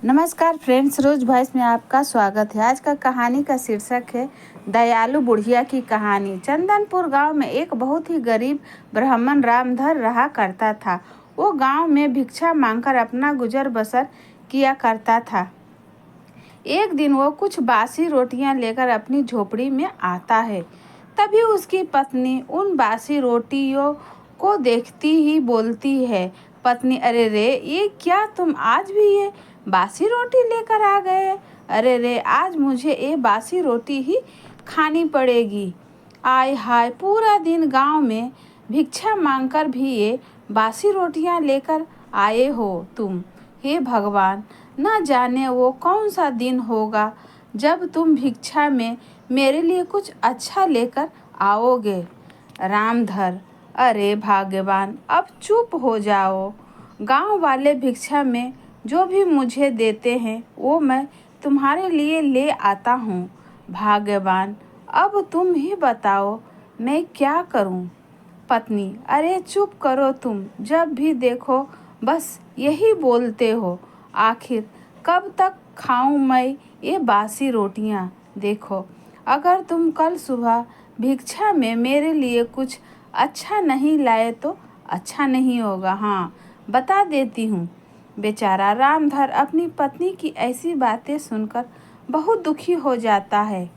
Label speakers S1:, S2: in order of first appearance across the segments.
S1: नमस्कार फ्रेंड्स, रोज वॉइस में आपका स्वागत है। आज का कहानी का शीर्षक है दयालु बुढ़िया की कहानी। चंदनपुर गांव में एक बहुत ही गरीब ब्राह्मण रामधर रहा करता था। वो गांव में भिक्षा मांगकर अपना गुजर बसर किया करता था। एक दिन वो कुछ बासी रोटियां लेकर अपनी झोपड़ी में आता है। तभी उसकी पत्नी उन बासी रोटियों को देखती ही बोलती है, पत्नी, अरे रे, ये क्या तुम आज भी ये बासी रोटी लेकर आ गए? अरे रे, आज मुझे ये बासी रोटी ही खानी पड़ेगी। आय हाय, पूरा दिन गांव में भिक्षा मांगकर भी ये बासी रोटियां लेकर आए हो तुम। हे भगवान, न जाने वो कौन सा दिन होगा जब तुम भिक्षा में मेरे लिए कुछ अच्छा लेकर आओगे। रामधर, अरे भाग्यवान, अब चुप हो जाओ। गांव वाले भिक्षा में जो भी मुझे देते हैं वो मैं तुम्हारे लिए ले आता हूँ। भाग्यवान, अब तुम ही बताओ मैं क्या करूँ। पत्नी, अरे चुप करो तुम, जब भी देखो बस यही बोलते हो। आखिर कब तक खाऊं मैं ये बासी रोटियां? देखो, अगर तुम कल सुबह भिक्षा में मेरे लिए कुछ अच्छा नहीं लाए तो अच्छा नहीं होगा। हाँ, बता देती हूँ। बेचारा रामधर अपनी पत्नी की ऐसी बातें सुनकर बहुत दुखी हो जाता है।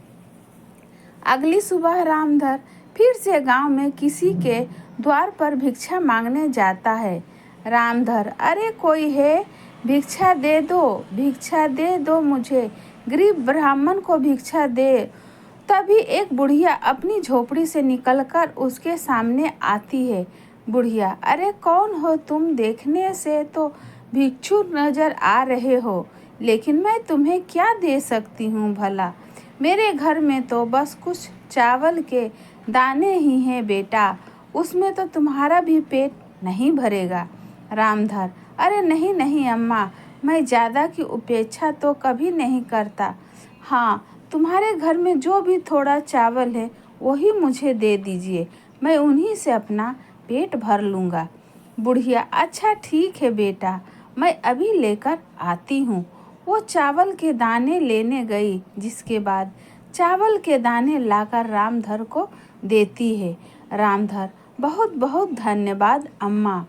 S1: अगली सुबह रामधर फिर से गांव में किसी के द्वार पर भिक्षा मांगने जाता है। रामधर, अरे कोई है, भिक्षा दे दो, भिक्षा दे दो मुझे, गरीब ब्राह्मण को भिक्षा दे। तभी एक बुढ़िया अपनी झोपड़ी से निकलकर उसके सामने आती है। बुढ़िया, अरे कौन हो तुम? देखने से तो भिक्षु नजर आ रहे हो, लेकिन मैं तुम्हें क्या दे सकती हूँ भला? मेरे घर में तो बस कुछ चावल के दाने ही हैं बेटा, उसमें तो तुम्हारा भी पेट नहीं भरेगा। रामधर, अरे नहीं नहीं अम्मा, मैं ज़्यादा की उपेक्षा तो कभी नहीं करता। हाँ, तुम्हारे घर में जो भी थोड़ा चावल है वही मुझे दे दीजिए, मैं उन्हीं से अपना पेट भर लूँगा। बुढ़िया, अच्छा ठीक है बेटा, मैं अभी लेकर आती हूँ। वो चावल के दाने लेने गई, जिसके बाद चावल के दाने लाकर रामधर को देती है। रामधर, बहुत बहुत धन्यवाद अम्मा।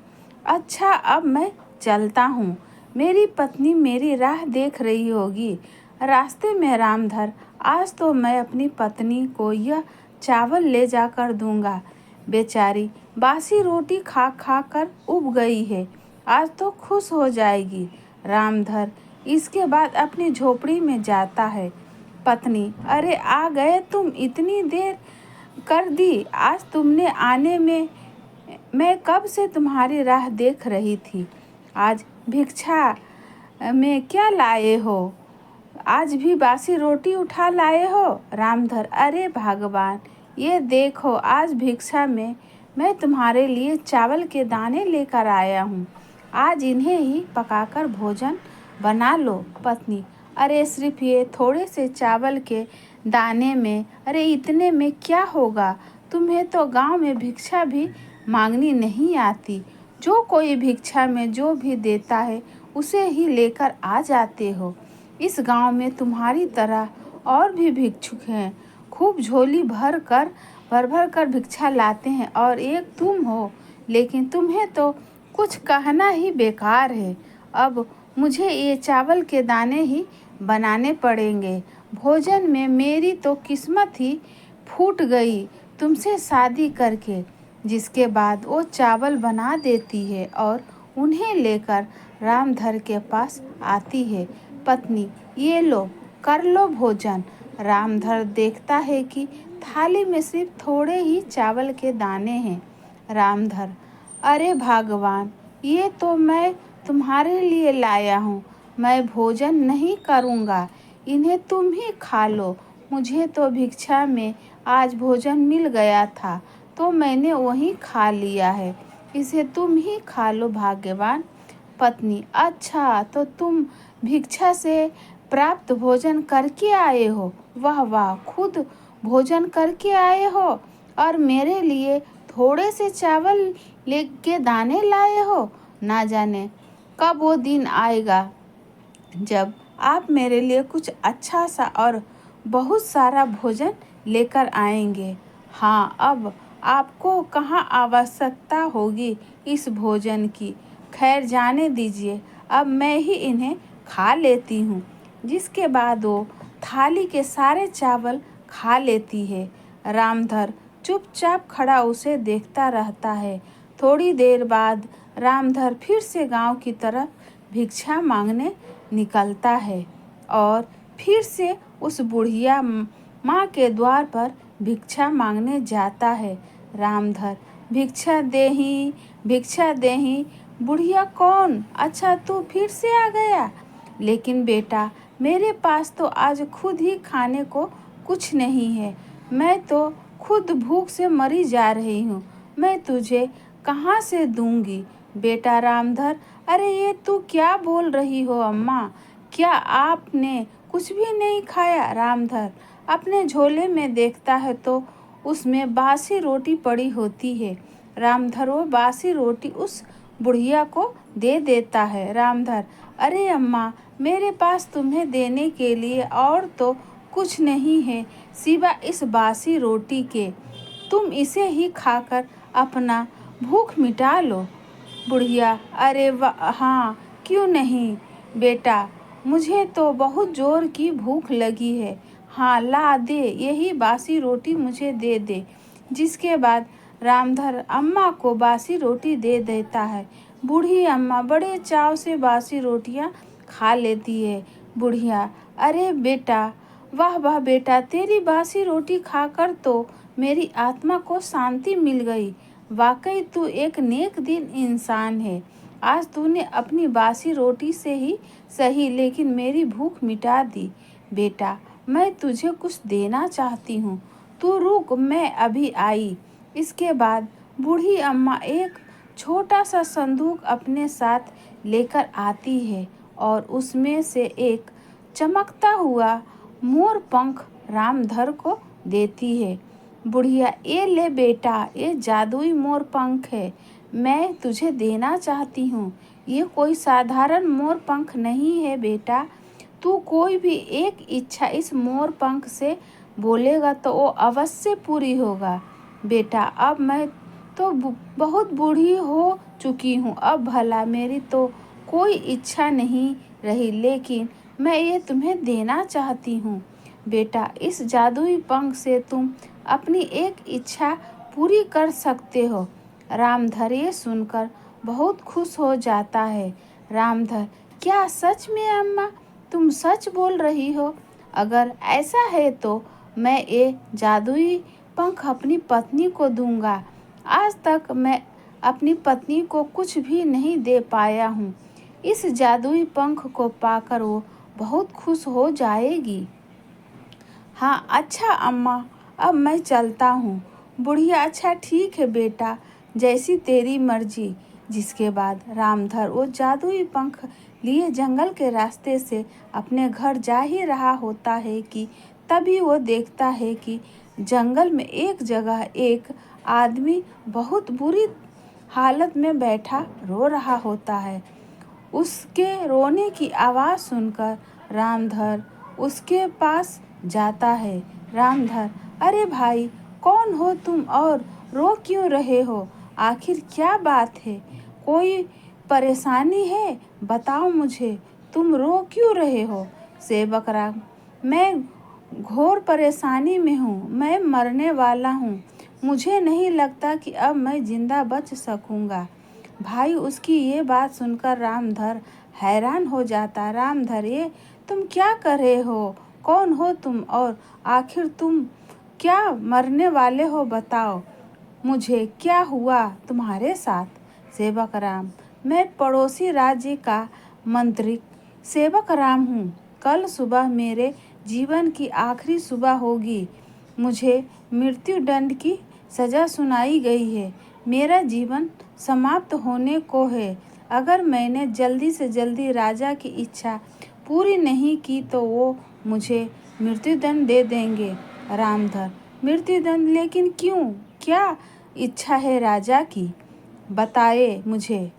S1: अच्छा, अब मैं चलता हूँ, मेरी पत्नी मेरी राह देख रही होगी। रास्ते में रामधर, आज तो मैं अपनी पत्नी को यह चावल ले जाकर दूंगा। बेचारी बासी रोटी खा खा कर उब गई है, आज तो खुश हो जाएगी। रामधर इसके बाद अपनी झोपड़ी में जाता है। पत्नी, अरे आ गए तुम, इतनी देर कर दी। आज तुमने आने में मैं कब से तुम्हारी राह देख रही थी। आज भिक्षा में क्या लाए हो? आज भी बासी रोटी उठा लाए हो? रामधर, अरे भगवान, ये देखो, आज भिक्षा में मैं तुम्हारे लिए चावल के दाने लेकर आया हूँ। आज इन्हें ही पकाकर भोजन बना लो। पत्नी, अरे सिर्फ ये थोड़े से चावल के दाने में, अरे इतने में क्या होगा? तुम्हें तो गांव में भिक्षा भी मांगनी नहीं आती। जो कोई भिक्षा में जो भी देता है उसे ही लेकर आ जाते हो। इस गांव में तुम्हारी तरह और भी भिक्षुक हैं, खूब झोली भर भर कर भिक्षा लाते हैं, और एक तुम हो, लेकिन तुम्हें तो कुछ कहना ही बेकार है। अब मुझे ये चावल के दाने ही बनाने पड़ेंगे। भोजन में मेरी तो किस्मत ही फूट गई तुमसे शादी करके। जिसके बाद वो चावल बना देती है और उन्हें लेकर रामधर के पास आती है। पत्नी, ये लो, कर लो भोजन। रामधर देखता है कि थाली में सिर्फ थोड़े ही चावल के दाने हैं। रामधर, अरे भगवान, ये तो मैं तुम्हारे लिए लाया हूँ, मैं भोजन नहीं करूँगा, इन्हें तुम ही खा लो। मुझे तो भिक्षा में आज भोजन मिल गया था तो मैंने वही खा लिया है, इसे तुम ही खा लो भाग्यवान। पत्नी, अच्छा, तो तुम भिक्षा से प्राप्त भोजन करके आए हो? वाह वाह, खुद भोजन करके आए हो और मेरे लिए थोड़े से चावल लेके दाने लाए हो। ना जाने कब वो दिन आएगा जब आप मेरे लिए कुछ अच्छा सा और बहुत सारा भोजन लेकर आएंगे। हाँ, अब आपको कहाँ आवश्यकता होगी इस भोजन की। खैर जाने दीजिए, अब मैं ही इन्हें खा लेती हूँ। जिसके बाद वो थाली के सारे चावल खा लेती है। रामधर चुपचाप खड़ा उसे देखता रहता है। थोड़ी देर बाद रामधर फिर से गांव की तरफ भिक्षा मांगने निकलता है और फिर से उस बुढ़िया माँ के द्वार पर भिक्षा मांगने जाता है। रामधर, भिक्षा देही, भिक्षा देही। बुढ़िया, कौन? अच्छा, तू फिर से आ गया। लेकिन बेटा, मेरे पास तो आज खुद ही खाने को कुछ नहीं है। मैं तो खुद भूख से मरी जा रही हूँ। मैं तुझे कहाँ से दूंगी? बेटा रामधर, अरे ये तू क्या बोल रही हो अम्मा? क्या आपने कुछ भी नहीं खाया? रामधर अपने झोले में देखता है तो उसमें बासी रोटी पड़ी होती है। रामधर वो बासी रोटी उस बुढ़िया को दे देता है। रामधर, अरे अम्मा, मेरे पास तुम्हें देने के लिए और तो कुछ नहीं है सिवा इस बासी रोटी के। तुम इसे ही खाकर अपना भूख मिटा लो। बुढ़िया, अरे वाह, हाँ, क्यों नहीं बेटा, मुझे तो बहुत जोर की भूख लगी है। हाँ, ला दे, यही बासी रोटी मुझे दे दे। जिसके बाद रामधर अम्मा को बासी रोटी दे देता है। बूढ़ी अम्मा बड़े चाव से बासी रोटियां खा लेती है। बुढ़िया, अरे बेटा, वाह वाह बेटा, तेरी बासी रोटी खाकर तो मेरी आत्मा को शांति मिल गई। वाकई तू एक नेक दिल इंसान है। आज तूने अपनी बासी रोटी से ही सही, लेकिन मेरी भूख मिटा दी। बेटा, मैं तुझे कुछ देना चाहती हूँ, तू रुक, मैं अभी आई। इसके बाद बूढ़ी अम्मा एक छोटा सा संदूक अपने साथ लेकर आती है और उसमें से एक चमकता हुआ मोर पंख रामधर को देती है। बुढ़िया, ये ले बेटा, ये जादुई मोर पंख है, मैं तुझे देना चाहती हूँ। ये कोई साधारण मोर पंख नहीं है बेटा। तू कोई भी एक इच्छा इस मोर पंख से बोलेगा तो वो अवश्य पूरी होगा। बेटा, अब मैं तो बहुत बूढ़ी हो चुकी हूँ, अब भला मेरी तो कोई इच्छा नहीं रही, लेकिन मैं ये तुम्हें देना चाहती हूँ। बेटा, इस जादुई पंख से तुम अपनी एक इच्छा पूरी कर सकते हो। रामधर ये सुनकर बहुत खुश हो जाता है। रामधर, क्या सच में अम्मा, तुम सच बोल रही हो? अगर ऐसा है तो मैं ये जादुई पंख अपनी पत्नी को दूंगा। आज तक मैं अपनी पत्नी को कुछ भी नहीं दे पाया हूँ। इस जादुई पंख को पाकर वो बहुत खुश हो जाएगी। हाँ, अच्छा अम्मा, अब मैं चलता हूँ। बुढ़िया, अच्छा ठीक है बेटा, जैसी तेरी मर्जी। जिसके बाद रामधर वो जादुई पंख लिए जंगल के रास्ते से अपने घर जा ही रहा होता है कि तभी वो देखता है कि जंगल में एक जगह एक आदमी बहुत बुरी हालत में बैठा रो रहा होता है। उसके रोने की आवाज़ सुनकर रामधर उसके पास जाता है। रामधर, अरे भाई, कौन हो तुम और रो क्यों रहे हो? आखिर क्या बात है? कोई परेशानी है? बताओ मुझे, तुम रो क्यों रहे हो? सेवक राम, मैं घोर परेशानी में हूँ, मैं मरने वाला हूँ। मुझे नहीं लगता कि अब मैं जिंदा बच सकूँगा। भाई, उसकी ये बात सुनकर रामधर हैरान हो जाता। रामधर, ये तुम क्या कर रहे हो? कौन हो तुम और आखिर तुम क्या मरने वाले हो? बताओ मुझे, क्या हुआ तुम्हारे साथ? सेवक राम, मैं पड़ोसी राज्य का मंत्री सेवक राम हूँ। कल सुबह मेरे जीवन की आखिरी सुबह होगी। मुझे मृत्यु दंड की सज़ा सुनाई गई है। मेरा जीवन समाप्त होने को है। अगर मैंने जल्दी से जल्दी राजा की इच्छा पूरी नहीं की तो वो मुझे मृत्युदंड दे देंगे। रामधर, मृत्युदंड? लेकिन क्यों? क्या इच्छा है राजा की? बताए मुझे।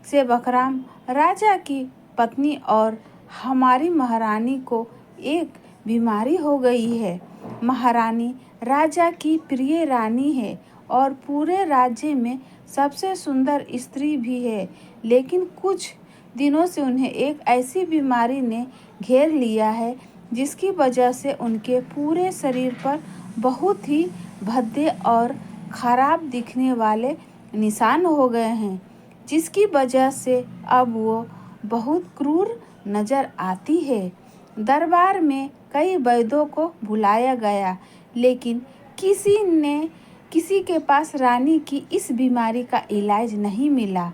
S1: सेवक राम, राजा की पत्नी और हमारी महारानी को एक बीमारी हो गई है। महारानी राजा की प्रिय रानी है और पूरे राज्य में सबसे सुंदर स्त्री भी है, लेकिन कुछ दिनों से उन्हें एक ऐसी बीमारी ने घेर लिया है जिसकी वजह से उनके पूरे शरीर पर बहुत ही भद्दे और खराब दिखने वाले निशान हो गए हैं, जिसकी वजह से अब वो बहुत क्रूर नजर आती है। दरबार में कई वैद्यों को बुलाया गया, लेकिन किसी के पास रानी की इस बीमारी का इलाज नहीं मिला,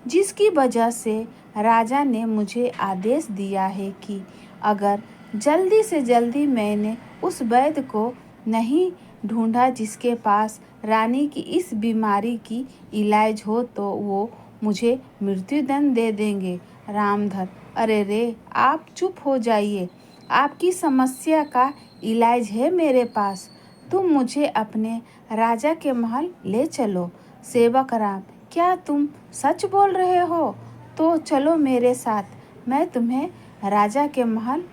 S1: जिसकी वजह से राजा ने मुझे आदेश दिया है कि अगर जल्दी से जल्दी मैंने उस वैद्य को नहीं ढूंढा जिसके पास रानी की इस बीमारी की इलाज हो, तो वो मुझे मृत्युदंड दे देंगे। रामधर, अरे रे, आप चुप हो जाइए। आपकी समस्या का इलाज है मेरे पास। तुम मुझे अपने राजा के महल ले चलो। सेवक राम, क्या तुम सच बोल रहे हो? तो चलो मेरे साथ, मैं तुम्हें राजा के महल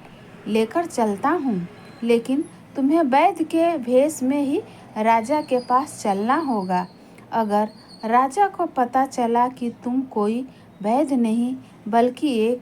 S1: लेकर चलता हूँ, लेकिन तुम्हें वैद्य के भेष में ही राजा के पास चलना होगा। अगर राजा को पता चला कि तुम कोई वैद्य नहीं बल्कि एक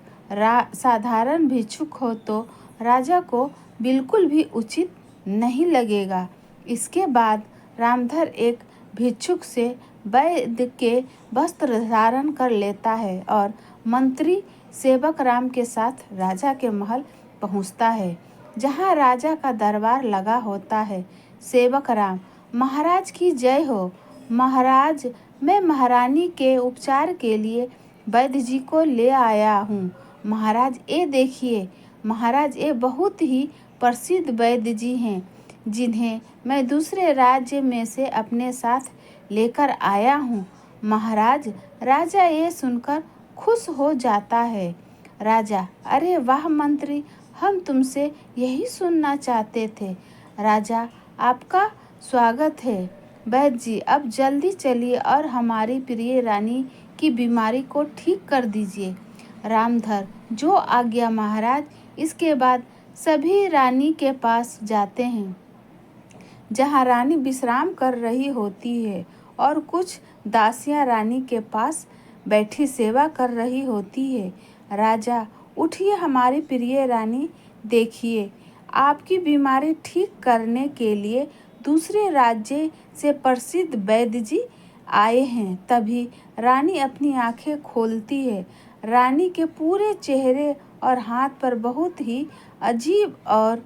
S1: साधारण भिक्षुक हो, तो राजा को बिल्कुल भी उचित नहीं लगेगा। इसके बाद रामधर एक भिक्षुक से वैद्य के वस्त्र धारण कर लेता है और मंत्री सेवक राम के साथ राजा के महल पहुंचता है, जहां राजा का दरबार लगा होता है। सेवक राम, महाराज की जय हो। महाराज, मैं महारानी के उपचार के लिए वैद्य जी को ले आया हूँ। महाराज, ये देखिए। महाराज, ये बहुत ही प्रसिद्ध वैद्य जी हैं, जिन्हें मैं दूसरे राज्य में से अपने साथ लेकर आया हूँ। महाराज, राजा ये सुनकर खुश हो जाता है। राजा, अरे वाह मंत्री, हम तुमसे यही सुनना चाहते थे। राजा, आपका स्वागत है। वैद्य जी, अब जल्दी चलिए और हमारी प्रिय रानी की बीमारी को ठीक कर दीजिए। रामधर, जो आज्ञा महाराज। इसके बाद सभी रानी के पास जाते हैं, जहाँ रानी विश्राम कर रही होती है और कुछ दासियाँ रानी के पास बैठी सेवा कर रही होती है। राजा, उठिए हमारी प्रिय रानी, देखिए आपकी बीमारी ठीक करने के लिए दूसरे राज्य से प्रसिद्ध वैद्य जी आए हैं। तभी रानी अपनी आंखें खोलती है। रानी के पूरे चेहरे और हाथ पर बहुत ही अजीब और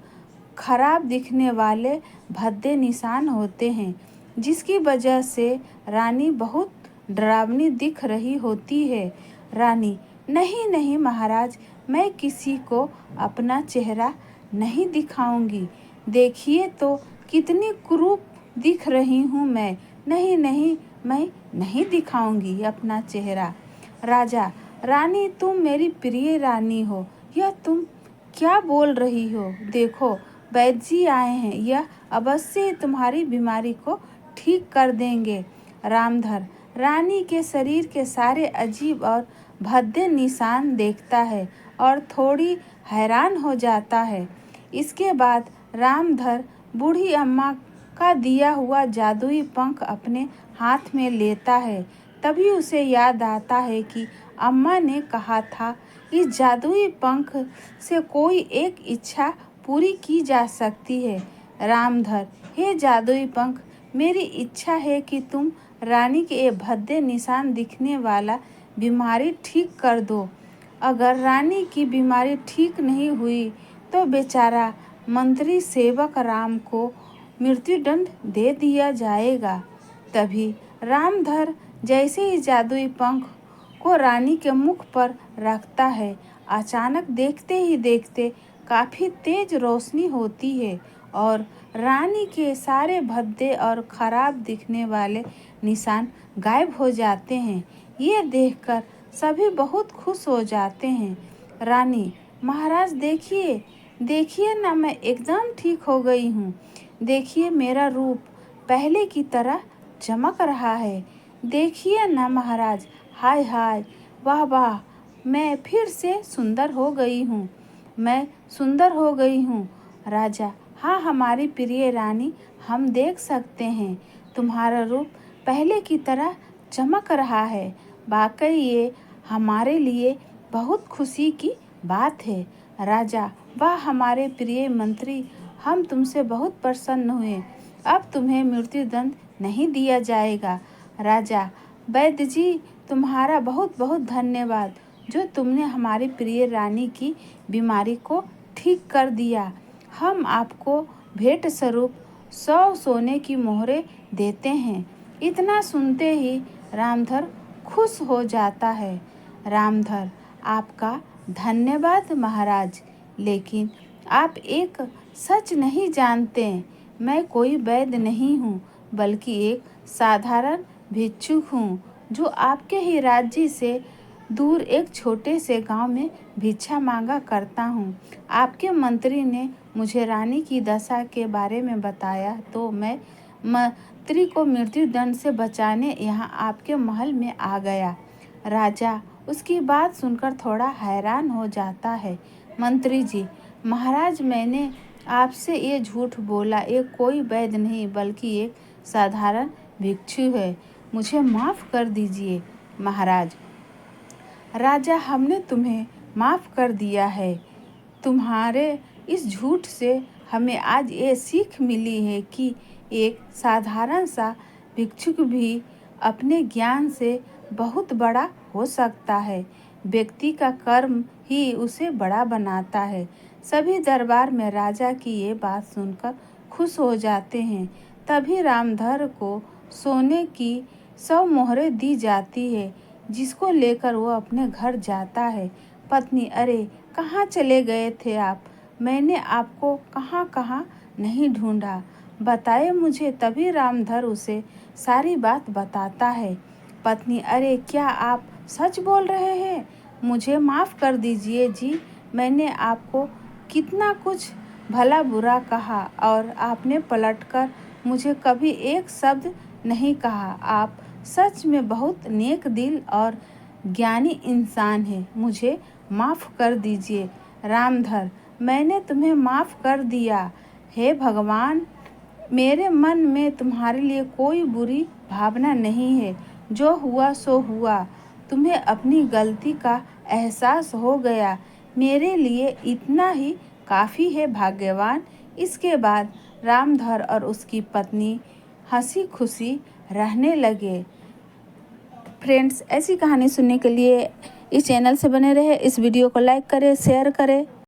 S1: खराब दिखने वाले भद्दे निशान होते हैं, जिसकी वजह से रानी बहुत डरावनी दिख रही होती है। रानी, नहीं नहीं महाराज, मैं किसी को अपना चेहरा नहीं दिखाऊंगी। देखिए तो कितनी क्रूर दिख रही हूँ मैं। नहीं नहीं, मैं नहीं दिखाऊंगी अपना चेहरा। राजा, रानी, तुम मेरी प्रिय रानी हो, यह तुम क्या बोल रही हो? देखो, वैद्य जी आए हैं, यह अवश्य ही तुम्हारी बीमारी को ठीक कर देंगे। रामधर रानी के शरीर के सारे अजीब और भद्दे निशान देखता है और थोड़ी हैरान हो जाता है। इसके बाद रामधर बूढ़ी अम्मा का दिया हुआ जादुई पंख अपने हाथ में लेता है। तभी उसे याद आता है कि अम्मा ने कहा था, इस जादुई पंख से कोई एक इच्छा पूरी की जा सकती है। रामधर, हे जादुई पंख, मेरी इच्छा है कि तुम रानी के ये भद्दे निशान दिखने वाला बीमारी ठीक कर दो। अगर रानी की बीमारी ठीक नहीं हुई तो बेचारा मंत्री सेवक राम को मृत्युदंड दे दिया जाएगा। तभी रामधर जैसे ही जादुई पंख को रानी के मुख पर रखता है, अचानक देखते ही देखते काफ़ी तेज रोशनी होती है और रानी के सारे भद्दे और खराब दिखने वाले निशान गायब हो जाते हैं। ये देखकर सभी बहुत खुश हो जाते हैं। रानी, महाराज देखिए, देखिए ना, मैं एकदम ठीक हो गई हूँ। देखिए मेरा रूप पहले की तरह चमक रहा है। देखिए ना महाराज, हाय हाय, वाह वाह, मैं फिर से सुंदर हो गई हूँ। मैं सुंदर हो गई हूँ। राजा, हाँ हमारी प्रिय रानी, हम देख सकते हैं तुम्हारा रूप पहले की तरह चमक रहा है। वाकई ये हमारे लिए बहुत खुशी की बात है। राजा, वाह हमारे प्रिय मंत्री, हम तुमसे बहुत प्रसन्न हुए। अब तुम्हें मृत्युदंड नहीं दिया जाएगा। राजा, वैद्य जी, तुम्हारा बहुत बहुत धन्यवाद जो तुमने हमारी प्रिय रानी की बीमारी को ठीक कर दिया। हम आपको भेंट स्वरूप 100 सोने की मोहरें देते हैं। इतना सुनते ही रामधर खुश हो जाता है। रामधर, आपका धन्यवाद महाराज, लेकिन आप एक सच नहीं जानते। मैं कोई वैद्य नहीं हूँ, बल्कि एक साधारण भिक्षुक हूँ जो आपके ही राज्य से दूर एक छोटे से गांव में भिक्षा मांगा करता हूँ। आपके मंत्री ने मुझे रानी की दशा के बारे में बताया तो मैं मंत्री को मृत्युदंड से बचाने यहाँ आपके महल में आ गया। राजा उसकी बात सुनकर थोड़ा हैरान हो जाता है। मंत्री जी, महाराज, मैंने आपसे ये झूठ बोला। ये कोई वैद्य नहीं बल्कि एक साधारण भिक्षु है। मुझे माफ़ कर दीजिए महाराज। राजा, हमने तुम्हें माफ़ कर दिया है। तुम्हारे इस झूठ से हमें आज ये सीख मिली है कि एक साधारण सा भिक्षुक भी अपने ज्ञान से बहुत बड़ा हो सकता है। व्यक्ति का कर्म ही उसे बड़ा बनाता है। सभी दरबार में राजा की ये बात सुनकर खुश हो जाते हैं। तभी रामधर को सोने की 100 मोहरें दी जाती है, जिसको लेकर वो अपने घर जाता है। पत्नी, अरे कहाँ चले गए थे आप? मैंने आपको कहाँ कहाँ नहीं ढूंढा, बताए मुझे। तभी रामधर उसे सारी बात बताता है। पत्नी, अरे क्या आप सच बोल रहे हैं? मुझे माफ़ कर दीजिए जी, मैंने आपको कितना कुछ भला बुरा कहा और आपने पलटकर मुझे कभी एक शब्द नहीं कहा। आप सच में बहुत नेक दिल और ज्ञानी इंसान हैं। मुझे माफ़ कर दीजिए। रामधर, मैंने तुम्हें माफ़ कर दिया। हे भगवान, मेरे मन में तुम्हारे लिए कोई बुरी भावना नहीं है। जो हुआ सो हुआ। तुम्हें अपनी गलती का एहसास हो गया। मेरे लिए इतना ही काफ़ी है भाग्यवान। इसके बाद रामधर और उसकी पत्नी हंसी खुशी रहने लगे। फ्रेंड्स, ऐसी कहानी सुनने के लिए इस चैनल से बने रहे। इस वीडियो को लाइक करें, शेयर करें।